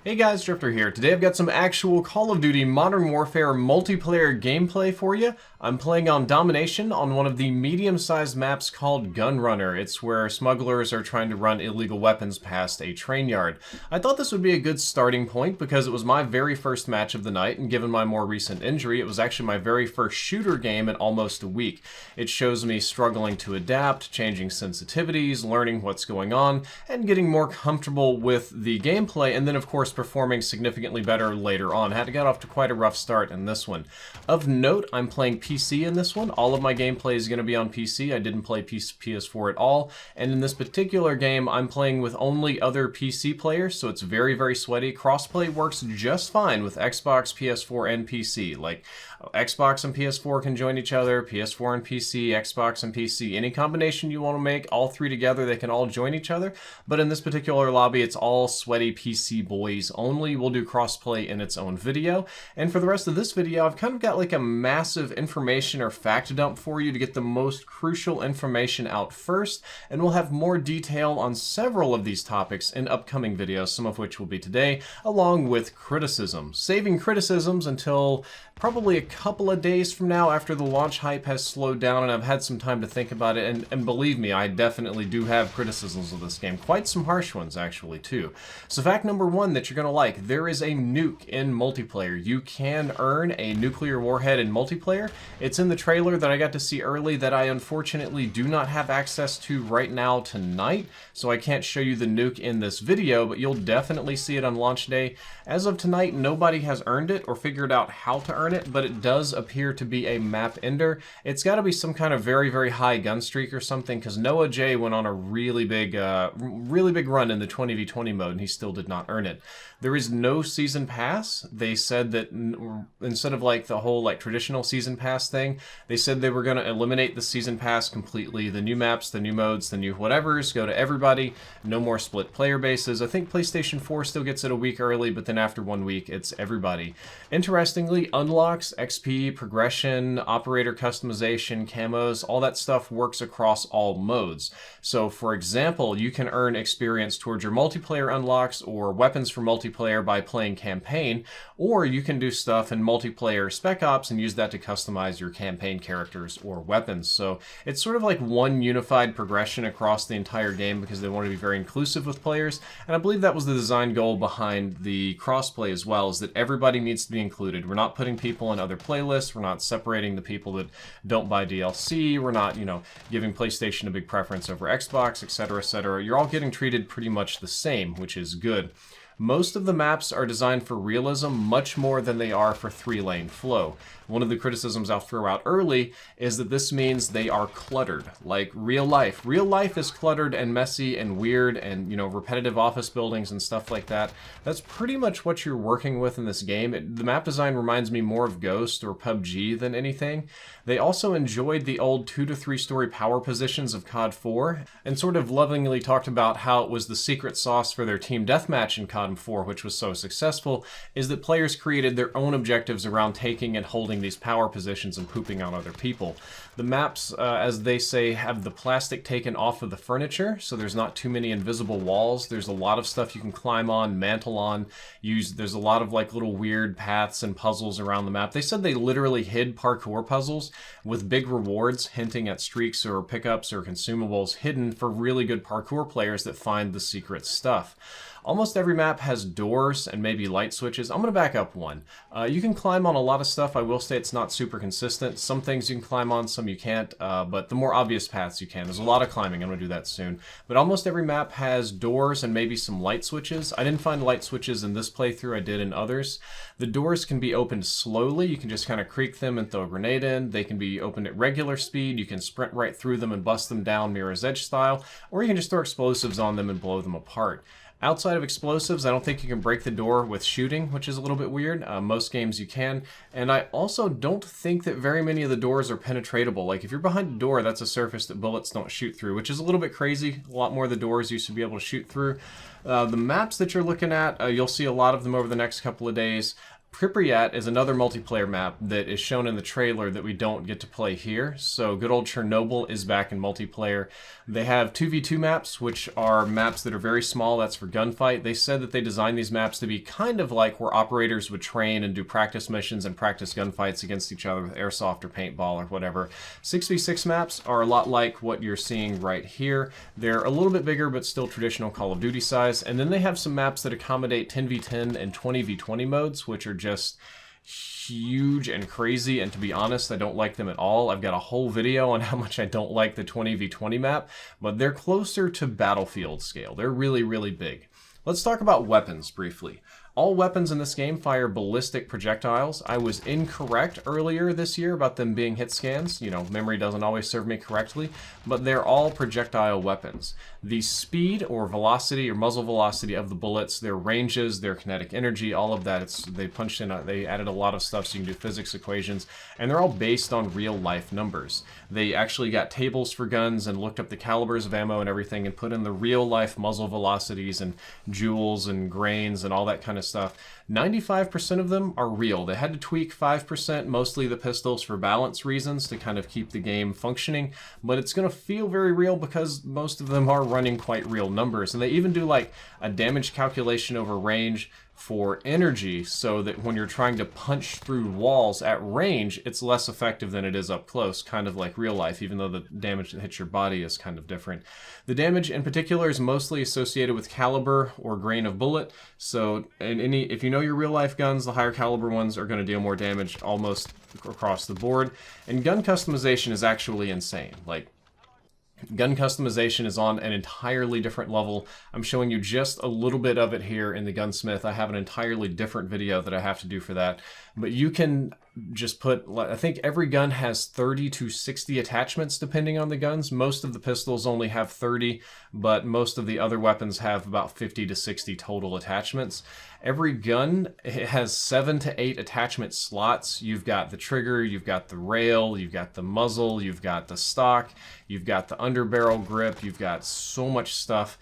Hey guys, Drifter here. Today I've got some actual Call of Duty Modern Warfare multiplayer gameplay for you. I'm playing on Domination on one of the medium-sized maps called Gunrunner. It's where smugglers are trying to run illegal weapons past a train yard. I thought this would be a good starting point because it was my very first match of the night, and given my more recent injury, it was actually my very first shooter game in almost a week. It shows me struggling to adapt, changing sensitivities, learning what's going on, and getting more comfortable with the gameplay, and then of course performing significantly better later on. Had to get off to quite a rough start in this one. Of note, I'm playing PC in this one. All of my gameplay is going to be on PC. I didn't play PS4 at all, and in this particular game I'm playing with only other PC players, so it's very, very sweaty. Crossplay works just fine with Xbox, PS4, and PC. Like, Xbox and PS4 can join each other, PS4 and PC, Xbox and PC. Any combination you want to make, all three together, they can all join each other. But in this particular lobby, it's all sweaty PC boys only. We'll do crossplay in its own video. And for the rest of this video, I've kind of got like a massive information or fact dump for you to get the most crucial information out first. And we'll have more detail on several of these topics in upcoming videos, some of which will be today, along with criticisms. Saving criticisms until probably a couple of days from now after the launch hype has slowed down and I've had some time to think about it. And believe me, I definitely do have criticisms of this game. Quite some harsh ones, actually, too. So fact number one that you're going to like, there is a nuke in multiplayer. You can earn a nuclear warhead in multiplayer. It's in the trailer that I got to see early that I unfortunately do not have access to right now tonight, so I can't show you the nuke in this video, but you'll definitely see it on launch day. As of tonight, nobody has earned it or figured out how to earn it, but it does appear to be a map ender. It's got to be some kind of very, very high gun streak or something, because Noah J went on a really big run in the 20v20 mode, and he still did not earn it. There is no season pass. They said that instead of like the whole like traditional season pass thing, they said they were going to eliminate the season pass completely. The new maps, the new modes, the new whatevers go to everybody. No more split player bases. I think PlayStation 4 still gets it a week early, but then after 1 week, it's everybody. Interestingly, unlocks, XP, progression, operator customization, camos, all that stuff works across all modes. So for example, you can earn experience towards your multiplayer unlocks or weapons for multiplayer by playing campaign, or you can do stuff in multiplayer Spec Ops and use that to customize your campaign characters or weapons. So it's sort of like one unified progression across the entire game because they want to be very inclusive with players, and I believe that was the design goal behind the crossplay as well, is that everybody needs to be included. We're not putting people in other playlists, we're not separating the people that don't buy DLC, we're not, giving PlayStation a big preference over Xbox, etc., etc. You're all getting treated pretty much the same, which is good. Most of the maps are designed for realism much more than they are for three-lane flow. One of the criticisms I'll throw out early is that this means they are cluttered, like real life. Real life is cluttered and messy and weird and, repetitive office buildings and stuff like that. That's pretty much what you're working with in this game. The map design reminds me more of Ghost or PUBG than anything. They also enjoyed the old 2 to 3 story power positions of COD 4 and sort of lovingly talked about how it was the secret sauce for their team deathmatch in COD 4, which was so successful, is that players created their own objectives around taking and holding these power positions and pooping on other people. The maps, as they say, have the plastic taken off of the furniture, so there's not too many invisible walls. There's a lot of stuff you can climb on, mantle on, there's a lot of like little weird paths and puzzles around the map. They said they literally hid parkour puzzles with big rewards hinting at streaks or pickups or consumables hidden for really good parkour players that find the secret stuff. Almost every map has doors and maybe light switches. I'm going to back up one. You can climb on a lot of stuff. I will say it's not super consistent. Some things you can climb on, some you can't, but the more obvious paths you can. There's a lot of climbing. I'm going to do that soon. But almost every map has doors and maybe some light switches. I didn't find light switches in this playthrough. I did in others. The doors can be opened slowly. You can just kind of creak them and throw a grenade in. They can be opened at regular speed. You can sprint right through them and bust them down Mirror's Edge style, or you can just throw explosives on them and blow them apart. Outside of explosives, I don't think you can break the door with shooting, which is a little bit weird. Most games you can. And I also don't think that very many of the doors are penetratable. Like, if you're behind a door, that's a surface that bullets don't shoot through, which is a little bit crazy. A lot more of the doors used to be able to shoot through. The maps that you're looking at, you'll see a lot of them over the next couple of days. Pripyat is another multiplayer map that is shown in the trailer that we don't get to play here. So good old Chernobyl is back in multiplayer. They have 2v2 maps, which are maps that are very small. That's for gunfight. They said that they designed these maps to be kind of like where operators would train and do practice missions and practice gunfights against each other with airsoft or paintball or whatever. 6v6 maps are a lot like what you're seeing right here. They're a little bit bigger, but still traditional Call of Duty size. And then they have some maps that accommodate 10v10 and 20v20 modes, which are just huge and crazy, and to be honest, I don't like them at all. I've got a whole video on how much I don't like the 20v20 map, but they're closer to Battlefield scale. They're really, really big. Let's talk about weapons briefly. All weapons in this game fire ballistic projectiles. I was incorrect earlier this year about them being hit scans. You know, memory doesn't always serve me correctly, but they're all projectile weapons. The speed or velocity or muzzle velocity of the bullets, their ranges, their kinetic energy, all of that, they added a lot of stuff so you can do physics equations, and they're all based on real life numbers. They actually got tables for guns and looked up the calibers of ammo and everything and put in the real life muzzle velocities and joules and grains and all that kind of stuff. 95% of them are real. They had to tweak 5%, mostly the pistols, for balance reasons to kind of keep the game functioning, but it's going to feel very real because most of them are running quite real numbers. And they even do like a damage calculation over range for energy, so that when you're trying to punch through walls at range, it's less effective than it is up close, kind of like real life, even though the damage that hits your body is kind of different. The damage in particular is mostly associated with caliber or grain of bullet, so if you know your real life guns, the higher caliber ones are going to deal more damage almost across the board. And gun customization is actually insane. Like, gun customization is on an entirely different level. I'm showing you just a little bit of it here in the Gunsmith. I have an entirely different video that I have to do for that. But you can just put, I think every gun has 30 to 60 attachments depending on the guns. Most of the pistols only have 30, but most of the other weapons have about 50 to 60 total attachments. Every gun has 7 to 8 attachment slots. You've got the trigger, you've got the rail, you've got the muzzle, you've got the stock, you've got the underbarrel grip, you've got so much stuff.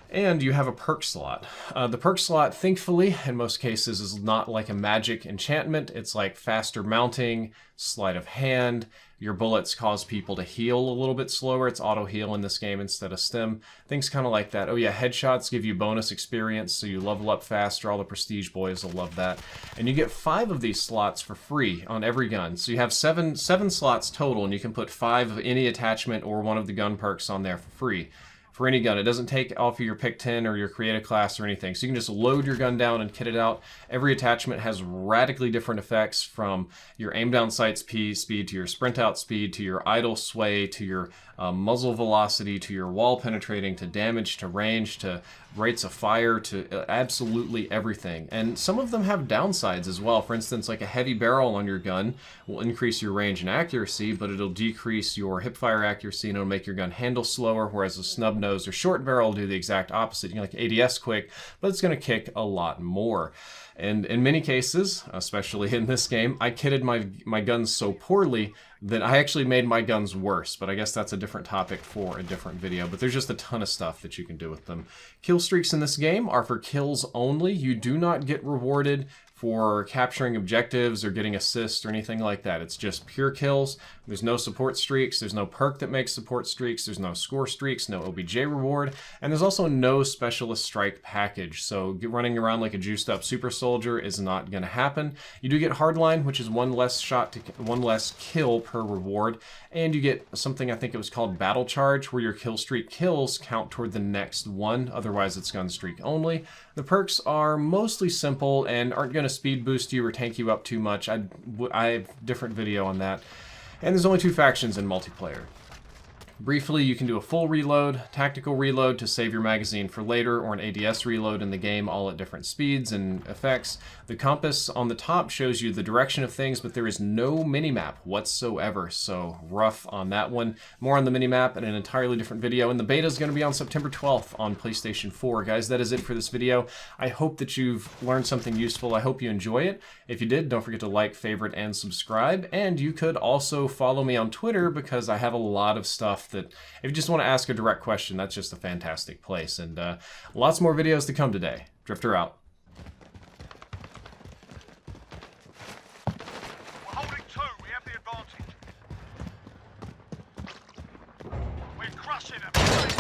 And you have a perk slot. The perk slot, thankfully, in most cases, is not like a magic enchantment. It's like faster mounting, sleight of hand. Your bullets cause people to heal a little bit slower. It's auto heal in this game instead of stim. Things kind of like that. Oh yeah, headshots give you bonus experience, so you level up faster. All the prestige boys will love that. And you get 5 of these slots for free on every gun. So you have seven slots total, and you can put 5 of any attachment or one of the gun perks on there for free. For any gun. It doesn't take off of your pick 10 or your creative class or anything. So you can just load your gun down and kit it out. Every attachment has radically different effects, from your aim down sight speed to your sprint out speed to your idle sway to your muzzle velocity to your wall penetrating to damage to range to rates of fire to absolutely everything. And some of them have downsides as well. For instance, like a heavy barrel on your gun will increase your range and accuracy, but it'll decrease your hip fire accuracy and it'll make your gun handle slower, whereas a snub nose or short barrel will do the exact opposite. You can like ADS quick, but it's going to kick a lot more. And in many cases, especially in this game, I kitted my guns so poorly that I actually made my guns worse. But I guess that's a different topic for a different video. But there's just a ton of stuff that you can do with them. Kill streaks in this game are for kills only. You do not get rewarded for capturing objectives or getting assists or anything like that. It's just pure kills. There's no support streaks. There's no perk that makes support streaks. There's no score streaks, no OBJ reward, and there's also no specialist strike package. So running around like a juiced up super soldier is not going to happen. You do get hardline, which is one less kill per reward, and you get something, I think it was called battle charge, where your kill streak kills count toward the next one. Otherwise, it's gun streak only. The perks are mostly simple and aren't going to speed boost you or tank you up too much. I have a different video on that. And there's only 2 factions in multiplayer. Briefly, you can do a full reload, tactical reload to save your magazine for later, or an ADS reload in the game, all at different speeds and effects. The compass on the top shows you the direction of things, but there is no minimap whatsoever, so rough on that one. More on the minimap in an entirely different video, and the beta is going to be on September 12th on PlayStation 4. Guys, that is it for this video. I hope that you've learned something useful. I hope you enjoy it. If you did, don't forget to like, favorite, and subscribe, and you could also follow me on Twitter, because I have a lot of stuff that, if you just want to ask a direct question, that's just a fantastic place. And lots more videos to come today. Drifter out. Crushing them.